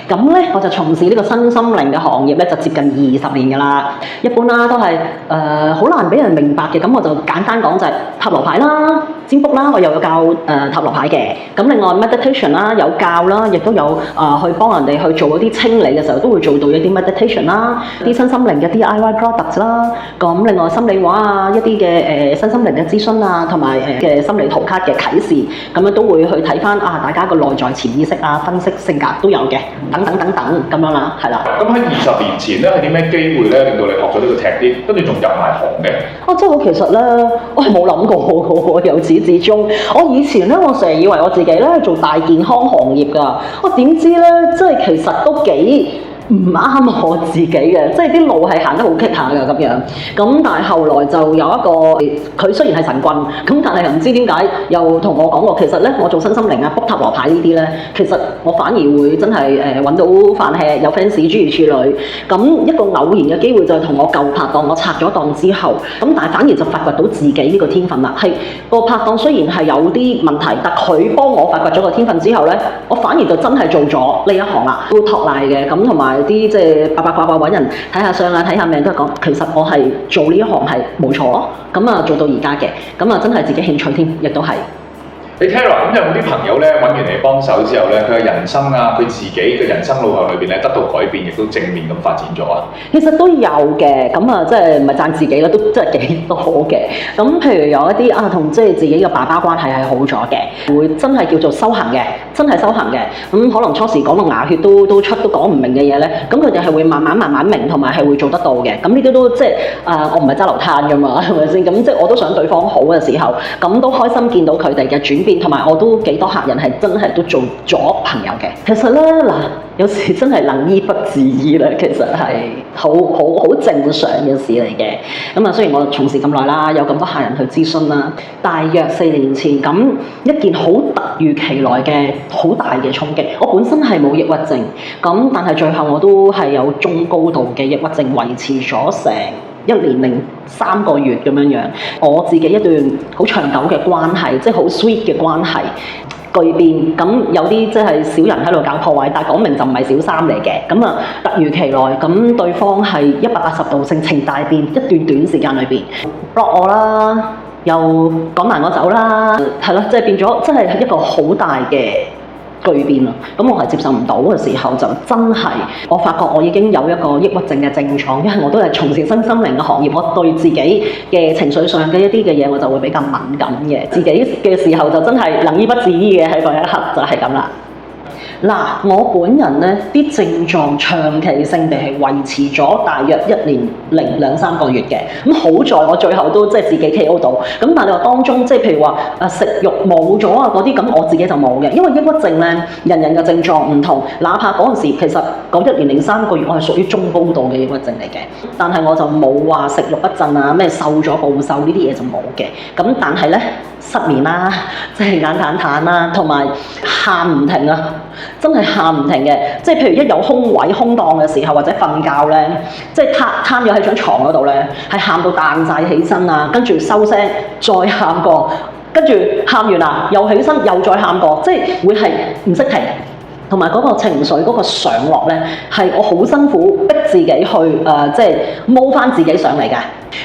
咁咧我就從事呢個身心靈嘅行業咧，就接近20年㗎啦。一般啦都係好難俾人明白嘅，咁我就簡單講就係塔羅牌啦、占卜啦，我又有教塔羅牌嘅。咁另外 meditation 啦有教啦，亦都有去幫人哋去做一啲清理嘅時候，都會做到一啲 meditation 啦、啲身心靈嘅 DIY products 啦。咁另外心理畫啊、一啲嘅身心靈嘅諮詢啊，同埋嘅心理圖卡嘅啟示，咁樣都會去睇翻大家個內在潛意識啊、分析性格都有嘅，等等等等咁樣啦，係啦。咁喺20年前咧，係啲咩機會咧，令到你學咗呢個 technique，跟住仲入埋行嘅？即係我其實咧，我係冇諗過我由始至終。我以前咧，我成日以為我自己咧係做大健康行業㗎，我點知咧，即係其實都幾唔啱我自己嘅，即係啲路係行得好棘下㗎咁樣。咁但係後來就有一個，佢雖然係神棍，咁但係又唔知點解又同我講過，其實咧我做身心靈啊、卜塔羅牌呢啲咧，其實我反而會真係揾到飯吃，有 fans 諸如此類。咁一個偶然嘅機會就係同我舊拍檔，我拆咗檔之後，咁但係反而就發掘到自己呢個天分啦。係個拍檔雖然係有啲問題，但佢幫我發掘咗個天分之後咧，我反而就真係做咗呢一行啦，都托賴嘅。咁同埋啲即係八卦揾人睇下相啊、睇下命都係講，其實我係做呢一行係冇錯咯。咁啊做到而家嘅，咁啊真係自己興趣添，亦都係。你 Tara 咁有冇啲朋友咧揾完你幫手之後咧，佢嘅人生啊，佢自己嘅人生路向裏邊咧得到改變，亦都正面咁發展咗啊？其實都有嘅，咁啊即係唔係讚自己啦，都真係幾多嘅。咁譬如有一啲同即係自己嘅爸爸關係係好咗嘅，會真係叫做修行嘅，真係修行嘅。咁可能初時講到牙血都出都講唔明嘅嘢咧，咁佢哋係會慢慢明，同埋係會做得到嘅。咁呢啲都即係我唔係揸流攤㗎嘛，係咪先？咁即係我都想對方好嘅時候，咁都開心見到佢哋嘅轉變。同埋我都幾多客人係真係都做咗朋友嘅。其實咧嗱，有時真係能醫不自醫啦，其實係好正常嘅事嚟嘅。咁啊，雖然我從事咁耐啦，有咁多客人去諮詢啦，大約4年前咁一件好突如其來嘅好大嘅衝擊。我本身係冇抑鬱症，咁但係最後我都係有中高度嘅抑鬱症，維持咗成1年零3個月咁樣樣，我自己一段好長久嘅關係，即係好 sweet 嘅關係巨變。咁有啲即係小人喺度搞破壞，但係講明就唔係小三嚟嘅。咁啊，突如其來，咁對方係180度性情大變，一段短時間裏邊 block 我啦，又趕埋我走啦，係咯，即係變咗，真係一個好大嘅巨變啊！咁我係接受唔到嘅時候，就真係我發覺我已經有一個抑鬱症嘅症狀，因為我都係從事身心靈嘅行業，我對自己嘅情緒上嘅一啲嘅嘢，我就會比較敏感嘅。自己嘅時候就真係能醫不自醫嘅，喺嗰一刻就係咁啦。嗱，我本人咧啲症狀長期性地係維持咗大約1年零2-3個月嘅。咁好在我最後都即係自己 KO 到。咁但係你話當中即係譬如話食慾冇咗啊嗰啲，咁我自己就冇嘅。因為抑鬱症咧，人人嘅症狀唔同。哪怕嗰陣時其實嗰1年零3個月我係屬於中高度嘅抑鬱症嚟嘅，但係我就冇話食慾不振啊、咩瘦咗暴瘦呢啲嘢就冇嘅。咁但係咧失眠啦，即係眼淡淡啦，同埋喊唔停啊！真係喊唔停嘅，即係譬如一有空位空檔嘅時候，或者瞓覺咧，即係攤咗喺張床嗰度咧，係喊到彈晒起身啊，跟住收聲，再喊過，跟住喊完啦，又起身，又再喊過，即係會係唔識停，同埋嗰個情緒嗰個上落咧，係我好辛苦逼自己去即係摸翻自己上嚟嘅，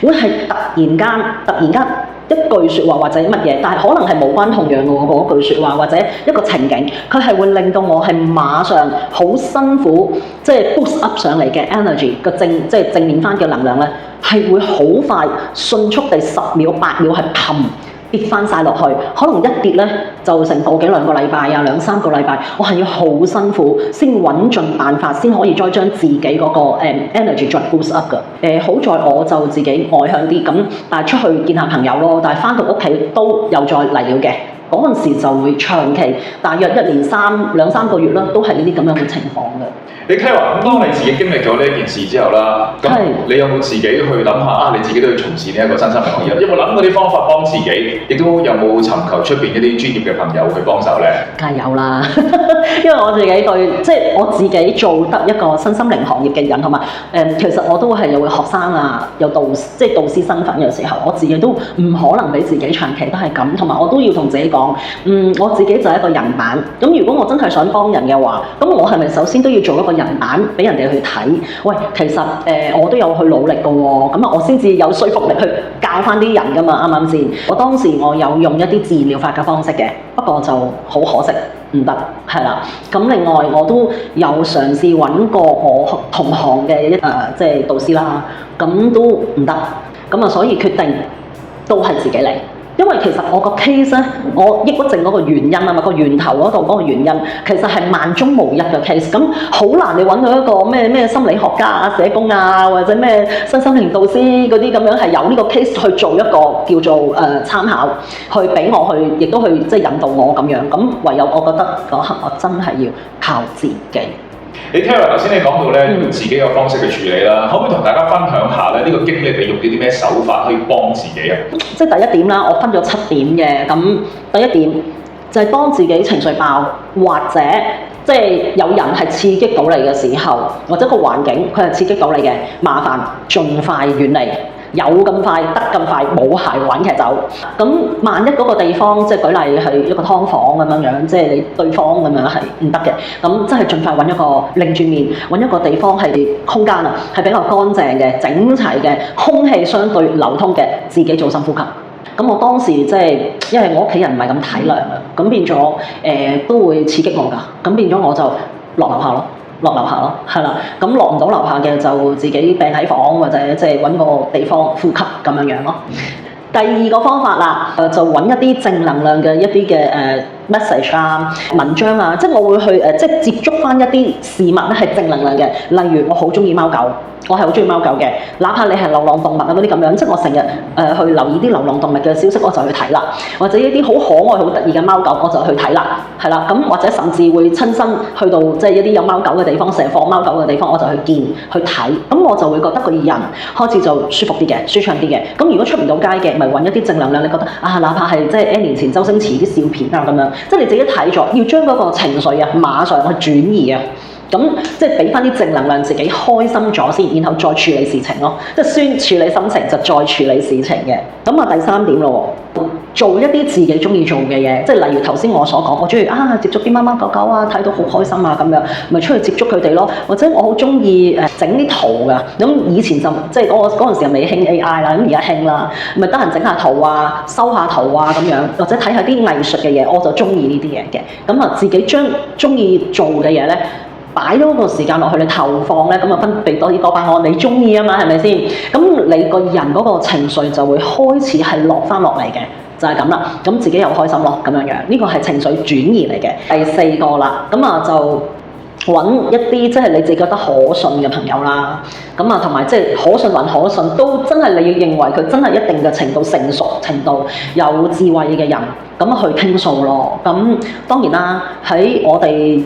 會係突然間。一句説話或者乜嘢，但係可能係無關痛癢嘅嗰句説話或者一個情景，佢係會令到我係馬上好辛苦，即係 boost up 上嚟嘅 energy 個即係正面翻嘅能量咧，係會好快迅速地10秒8秒係砰跌翻晒落去，可能一跌咧就成個幾2個禮拜啊2-3個禮拜，我係要好辛苦先揾盡辦法，先可以再將自己嗰個energy 再 boost up 嘅。好在我就自己外向啲，咁但係出去見下朋友咯，但係翻到屋企都又再嚟了嘅。嗰陣時就會長期大約1年2-3個月啦，都係呢啲咁樣嘅情況嘅。你聽話咁，當你自己經歷咗呢一件事之後啦，咁你有冇自己去諗下你自己都要從事呢一個身心靈行業？有冇諗過啲方法幫自己？亦都有冇尋求出邊一啲專業嘅朋友去幫手咧？梗係有啦，因為我自己對即係我自己做得一個身心靈行業嘅人，同埋其實我都係有學生啊，有即係導師身份嘅時候，我自己都唔可能俾自己長期都係咁，同埋我都要同自己講，講，我自己就係一個人版。咁如果我真係想幫人嘅話，咁我係咪首先都要做一個人版俾人哋去睇？喂，其實我都有去努力嘅喎，咁我先至有說服力去教翻啲人㗎嘛，啱唔啱先？我當時我有用一啲自然療法嘅方式嘅，不過就好可惜。唔得，係啦。咁另外我都有嘗試揾過我同行嘅即係導師啦，咁都唔得。咁所以決定都係自己嚟。因為其實我個 case 咧，我抑鬱症嗰個原因啊嘛，個源頭嗰度嗰個原因，其實係萬中無一嘅 case。咁好難你揾到一個咩心理學家啊、社工啊，或者咩身心靈導師嗰啲咁樣係有呢個 case 去做一個叫做參考，去俾我去，亦都去即係引導我咁樣。咁唯有我覺得嗰刻我真係要靠自己。你 Tara 頭先你講到咧用自己嘅方式去處理啦，可唔可以同大家分享下咧呢個經歷你用啲咩手法可以幫自己啊？即係第一點啦，我分咗7點嘅。咁第一點就係當自己情緒爆，或者即係有人係刺激到你嘅時候，或者個環境佢係刺激到你嘅，麻煩盡快遠離。有咁快得咁快，冇鞋揾劇走。咁萬一嗰個地方，即係舉例係一個劏房咁樣，即係你對方咁樣係唔得嘅。咁真係盡快揾一個擰住面，揾一個地方係空間啊，係比較乾淨嘅、整齊嘅、空氣相對流通嘅，自己做深呼吸。咁我當時即係因為我屋企人唔係咁體諒啊，咁變咗都會刺激我㗎。咁變咗我就落樓下咯。落樓下咯，係啦，咁落唔到樓下嘅就自己病喺房或者即係揾個地方呼吸咁樣咯。第二個方法啦，就揾一啲正能量嘅一啲嘅message 啊、文章啊，即係我會去即係接觸翻一啲事物咧係正能量嘅，例如我好中意貓狗。我係好中意貓狗嘅，哪怕你係流浪動物啊嗰啲咁樣，即係我成日去留意啲流浪動物嘅消息，我就去睇啦。或者一啲好可愛、好得意嘅貓狗，我就去睇啦，係啦。咁或者甚至會親身去到即係一啲有貓狗嘅地方，成日放貓狗嘅地方，我就去見、去睇。咁我就會覺得個人開始就舒服啲嘅、舒暢啲嘅。咁如果出唔到街嘅，咪揾一啲正能量。你覺得啊，哪怕係即係 N 年前周星馳啲笑片啊咁樣，即係你自己睇咗，要將嗰個情緒啊馬上去轉移啊。咁即係俾翻啲正能量，自己開心咗先，然後再處理事情咯。即係先處理心情，就再處理事情嘅。咁第三點咯，做一啲自己中意做嘅嘢，即係例如頭先我所講，我中意接觸啲貓貓狗狗啊，睇到好開心啊咁樣，咪出去接觸佢哋咯。或者我好中意整啲圖㗎。咁以前就即係嗰陣時又未興 AI 啦，咁而家興啦，咪得閒整下圖啊，收下圖啊咁樣，或者睇下啲藝術嘅嘢，我就中意呢啲嘢嘅。咁自己將中意做嘅嘢咧，擺多個時間落去，你投放咧，咁分泌多啲多巴胺，你中意啊嘛，係咪先？咁你個人嗰個情緒就會開始係落翻落嚟嘅，就係咁啦。咁自己又開心咯，咁樣樣，呢個係情緒轉移嚟嘅。第4個啦，咁就揾一啲即係你自己覺得可信嘅朋友啦，同埋即係可信還可信，都真係你要認為佢真係一定嘅程度成熟程度有智慧嘅人。咁去傾訴咯。咁當然啦，喺我哋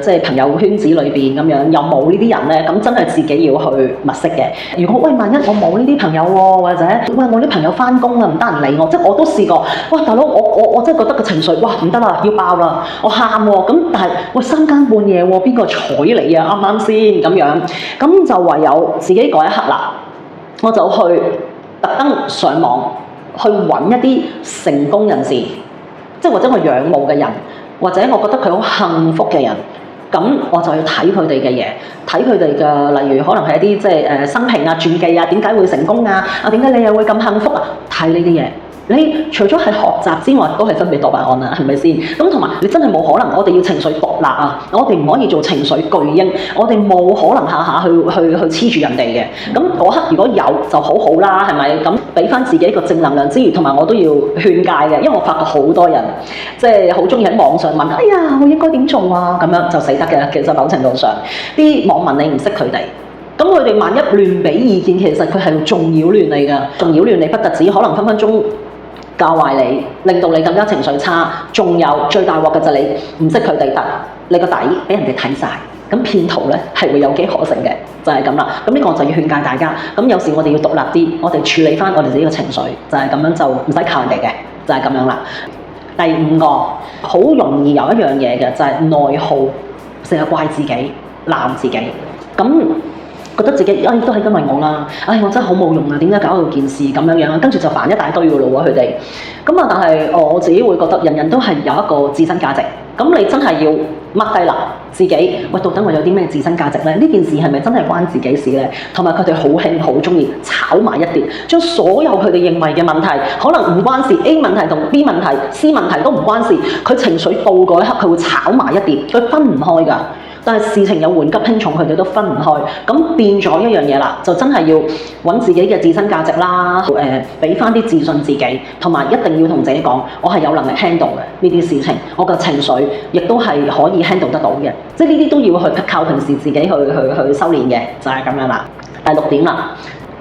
即係朋友圈子裏邊咁樣，有冇呢啲人咧？咁真係自己要去物色嘅。如果萬一我冇呢啲朋友喎，或者我啲朋友翻工啊，唔得閒理我，即係我都試過。哇，大佬，我真係覺得個情緒哇唔得啦，要爆啦，我喊喎。咁但係3更半夜喎，邊個睬你啊？啱啱先咁樣？咁就唯有自己嗰一刻啦，我就去特登上網去揾一啲成功人士。即係或者我仰慕嘅人，或者我覺得佢好幸福嘅人，咁我就去睇佢哋嘅嘢，睇佢哋嘅，例如可能係一啲即係生平啊、傳記啊，點解會成功啊？點解你又會咁幸福啊？睇呢啲嘢。你除咗係學習之外，都係分泌多巴胺啊，係咪先？咁同埋你真係冇可能，我哋要情緒獨立啊！我哋唔可以做情緒巨嬰，我哋冇可能下下去黐住人哋嘅。咁嗰刻如果有就好好啦，係咪？咁俾翻自己一個正能量之餘，同埋我都要勸誡嘅，因為我發覺好多人即係好中意喺網上問，哎呀，我應該點做啊？咁樣就死得嘅。其實某程度上，啲網民你唔識佢哋。咁佢哋萬一亂俾意見，其實佢係仲擾亂你㗎，仲擾亂你不特止，可能分分鐘教壞你，令到你更加情緒差。仲有最大鑊嘅就係你唔識佢哋得，你個底俾人哋睇晒。咁騙徒咧係會有機可乘嘅，就係咁啦。咁呢個就要勸誡大家。咁有時我哋要獨立啲，我哋處理翻我哋自己嘅情緒，就係咁樣，就唔使靠人哋嘅，就係咁樣啦。第5個好容易有一樣嘢嘅就係內耗，成日怪自己、鬧自己。咁覺得自己都係因為我啦，我真係好冇用啊，點解搞到件事咁樣啊？跟住就煩一大堆嘅咯喎，佢哋。咁啊，但係我自己會覺得人人都係有一個自身價值。咁你真係要 mark 低啦，自己喂，到底我有啲咩自身價值咧？呢件事係咪真係關自己事咧？同埋佢哋好興好中意炒埋一碟，將所有佢哋認為嘅問題，可能唔關事 A 問題同 B 問題、C 問題都唔關事，佢情緒到嗰一刻佢會炒埋一碟，佢分唔開㗎。但係事情有緩急輕重，佢哋都分唔開，咁變咗一樣嘢啦，就真係要揾自己嘅自身價值啦，俾翻啲自信自己，同埋一定要同自己講，我係有能力 handle 嘅呢啲事情，我嘅情緒亦都係可以 handle 得到嘅，即係呢啲都要去靠平時自己去修練嘅，就係咁樣啦。第6點啦，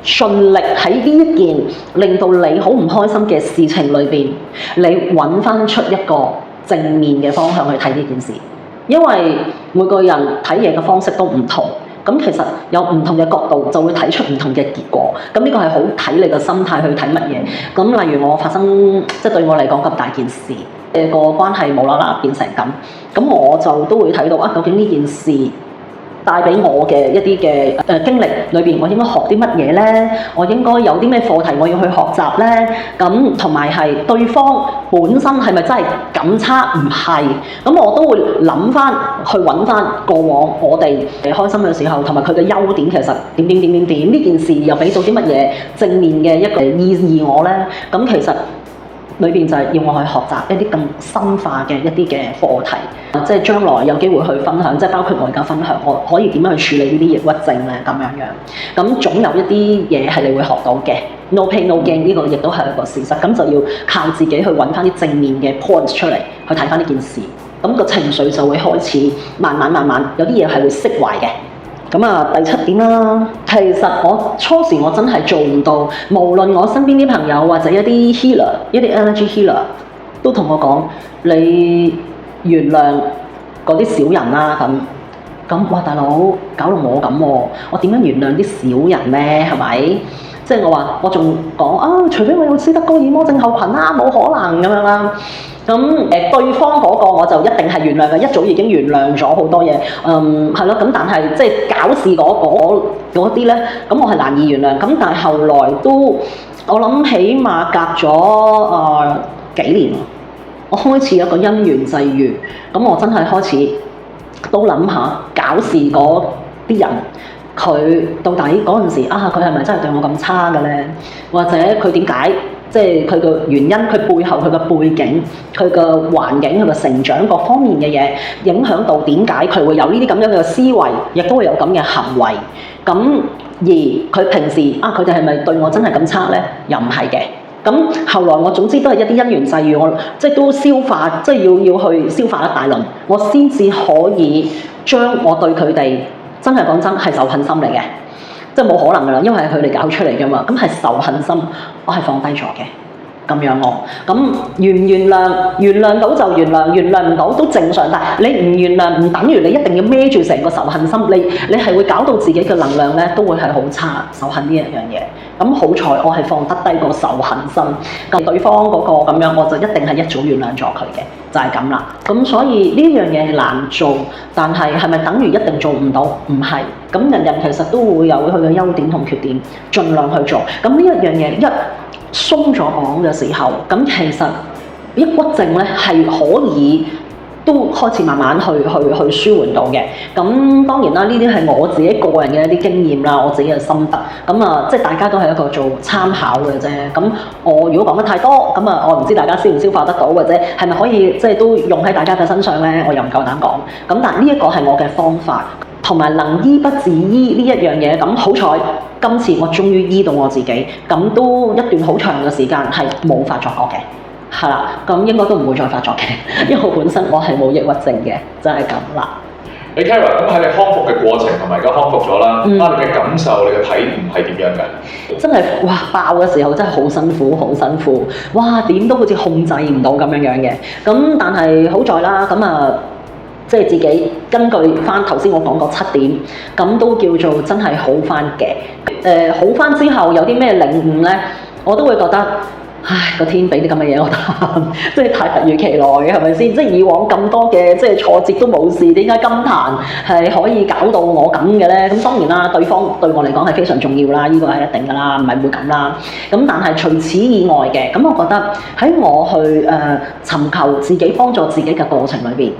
盡力喺呢一件令到你好唔開心嘅事情裏邊，你揾翻出一個正面嘅方向去睇呢件事。因為每個人睇嘢嘅方式都唔同，咁其實有唔同嘅角度就會睇出唔同嘅結果。咁呢個係好睇你嘅心態去睇乜嘢。咁例如我發生即係對我嚟講咁大件事，個關係無啦啦變成咁我就都會睇到究竟呢件事帶俾我嘅一啲嘅經歷裏邊，我應該學啲乜嘢咧？我應該有啲咩課題我要去學習咧？咁同埋係對方本身係咪真係咁差？唔係，咁我都會諗翻去揾翻過往我哋開心嘅時候，同埋佢嘅優點其實點呢件事又俾到啲乜嘢正面嘅一個意義我咧？咁其實裏邊就係要我去學習一啲更深化嘅一啲嘅課題，即係將來有機會去分享，即係包括我而家分享，我可以點樣去處理呢啲抑鬱症咧咁樣。咁總有一啲嘢係你會學到嘅 ，no pain no gain 呢個亦都係一個事實。咁就要靠自己去揾翻啲正面嘅 points 出嚟，去睇翻呢件事。咁個情緒就會開始慢慢有啲嘢係會釋懷嘅。咁啊，第7點啦，其實我初時我真係做唔到，無論我身邊啲朋友或者一啲 healer、一啲 energy healer 都同我講，你原諒嗰啲小人啦咁哇大佬搞到我咁喎，我點樣原諒啲小人咧？係咪？即係我話我仲講除非我有斯德哥爾摩症候群啦，冇可能咁樣啦。咁對方嗰個我就一定係原諒嘅，一早已經原諒咗好多嘢。係咯，咁但係即係搞事嗰啲咧，咁我係難以原諒。咁但係後來都我諗起碼隔咗幾年，我開始有一個因緣際遇，咁我真係開始都諗下搞事嗰啲人。佢到底嗰陣時佢係咪真係對我咁差嘅咧？或者佢點解？即係佢嘅原因，佢背後佢嘅背景、佢嘅環境、佢嘅成長各方面嘅嘢，影響到點解佢會有呢啲咁樣嘅思維，亦都會有咁嘅行為。咁而佢平時佢哋係咪對我真係咁差咧？又唔係嘅。咁後來我總之都係一啲因緣際遇，我即係都消化，即係要去消化一大輪，我先至可以將我對佢哋真係講真係仇恨心嚟嘅。即係冇可能噶啦，因為係佢哋搞出嚟噶嘛，咁係仇恨心，我係放低咗嘅，咁樣我，咁原唔原諒，原諒到就原諒，原諒唔到都正常，但係你唔原諒唔等於你一定要孭住成個仇恨心，你係會搞到自己嘅能量咧都會係好差，仇恨呢一樣嘢。咁好彩我係放得低個仇恨心，咁對方嗰個咁樣我就一定係一早原諒咗佢嘅，就係咁啦。咁所以呢樣嘢係難做，但係係咪等於一定做唔到？唔係。咁人其實都會有佢嘅優點同缺點，盡量去做。咁呢一樣嘢一鬆咗綁嘅時候，咁其實抑鬱症咧係可以都開始慢慢去舒緩到嘅。咁當然啦，呢啲係我自己個人嘅一啲經驗啦，我自己嘅心得。咁即係大家都係一個做參考嘅啫。咁我如果講得太多，咁我唔知大家消唔消化得到，或者係咪可以即係都用喺大家嘅身上咧？我又唔夠膽講。咁但係呢一個係我嘅方法。同埋能醫不自醫呢一樣嘢，咁好彩今次我終於醫到我自己，咁都一段好長嘅時間係冇發作過嘅，係啦，咁應該都唔會再發作嘅，因為我本身我係冇抑鬱症嘅，就係咁啦。你 Kara 咁喺你康復嘅過程同埋而家康復咗啦，你嘅感受、你嘅體悟係點樣嘅？真係哇爆嘅時候真係好辛苦，好辛苦，哇點都好似控制唔到咁樣嘅，咁但係好在啦，即係自己根據翻頭先我講過7點，咁都叫做真係好翻嘅。好翻之後有啲咩領悟呢？我都會覺得唉，個天俾啲咁嘅嘢我談，即係太突如其來嘅，係咪先？即係以往咁多嘅即係挫折都冇事，點解今壇係可以搞到我咁嘅咧？咁當然啦，對方對我嚟講係非常重要啦，呢個係一定㗎啦，唔係會咁啦。咁但係除此以外嘅，咁我覺得喺我去尋求自己幫助自己嘅過程裏邊，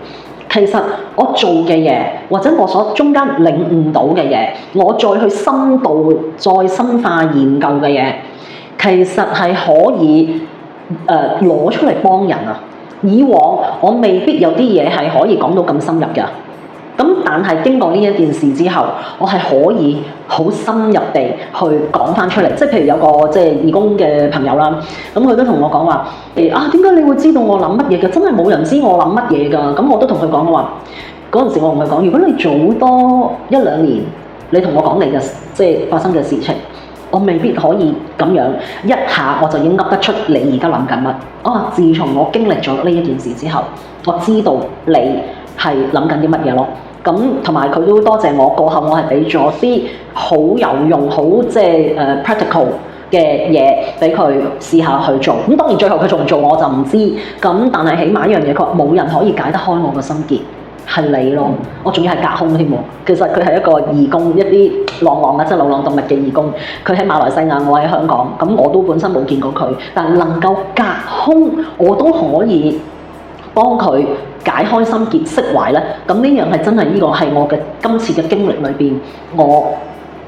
其實我做嘅嘢，或者我所中間領悟到嘅嘢，我再去深度再深化研究嘅嘢。其實係可以攞出嚟幫人啊！以往我未必有啲嘢係可以講到咁深入嘅，咁但係經過呢一件事之後，我係可以好深入地去講翻出嚟。即係譬如有個即係義工嘅朋友啦，咁佢都同我講話點解你會知道我諗乜嘢嘅？真係冇人知我諗乜嘢㗎。咁我都同佢講話，嗰陣時我同佢講，如果你早多1-2年，你同我講你嘅即係發生嘅事情。我未必可以咁樣一下我就已經噏得出你而家諗緊乜。自從我經歷咗呢一件事之後，我知道你係諗緊啲乜嘢咯。咁同埋佢都多謝我，過後我係俾咗啲好有用、好即係practical 嘅嘢俾佢試下去做。咁當然最後佢做唔做我就唔知。咁但係起碼一樣嘢，佢話冇人可以解得開我個心結。係你咯，我仲要係隔空添喎。其實佢係一個義工，一啲浪浪即係流浪動物嘅義工。佢喺馬來西亞，我喺香港。咁我都本身冇見過佢，但係能夠隔空，我都可以幫佢解開心結、釋懷咧。咁呢樣係真係呢個係我嘅今次嘅經歷裏邊，我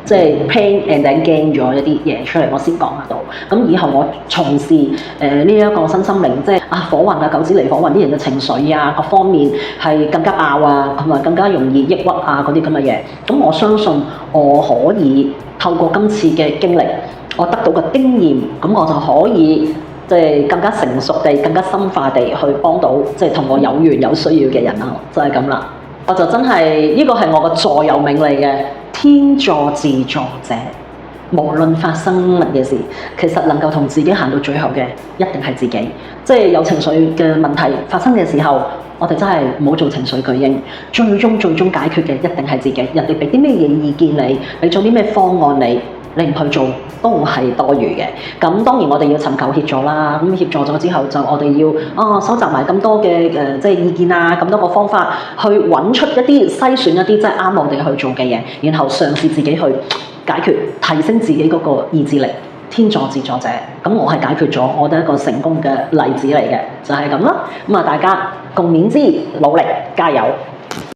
即係 pain and then gain 咗一啲嘢出嚟，我先講下到。咁以後我從事呢一個身心靈，即係火運啊、九子離火運啲人嘅情緒啊，各方面係更加爆啊，同埋更加容易抑鬱啊嗰啲咁嘅嘢。咁我相信我可以透過今次嘅經歷，我得到嘅經驗，咁我就可以即係更加成熟地、更加深化地去幫到即係同我有緣有需要嘅人啊，就係咁啦。我就真係呢個係我嘅座右銘嚟嘅。天助自助者，無論發生乜嘢事，其實能夠同自己行到最後嘅，一定係自己。即係有情緒嘅問題發生嘅時候，我哋真係唔好做情緒巨嬰。最終解決嘅一定係自己。人哋俾啲咩嘢意見你，俾咗啲咩方案你唔去做都係多餘嘅。咁當然我哋要尋求協助啦。咁協助咗之後，就我哋要收集埋咁多嘅即係意見啊，咁多個方法去揾出一啲篩選一啲即係啱我哋去做嘅嘢，然後嘗試自己去解決，提升自己嗰個意志力。天助自助者，咁我係解決咗，我哋一個成功嘅例子嚟嘅，就係咁啦。咁大家共勉之，努力加油！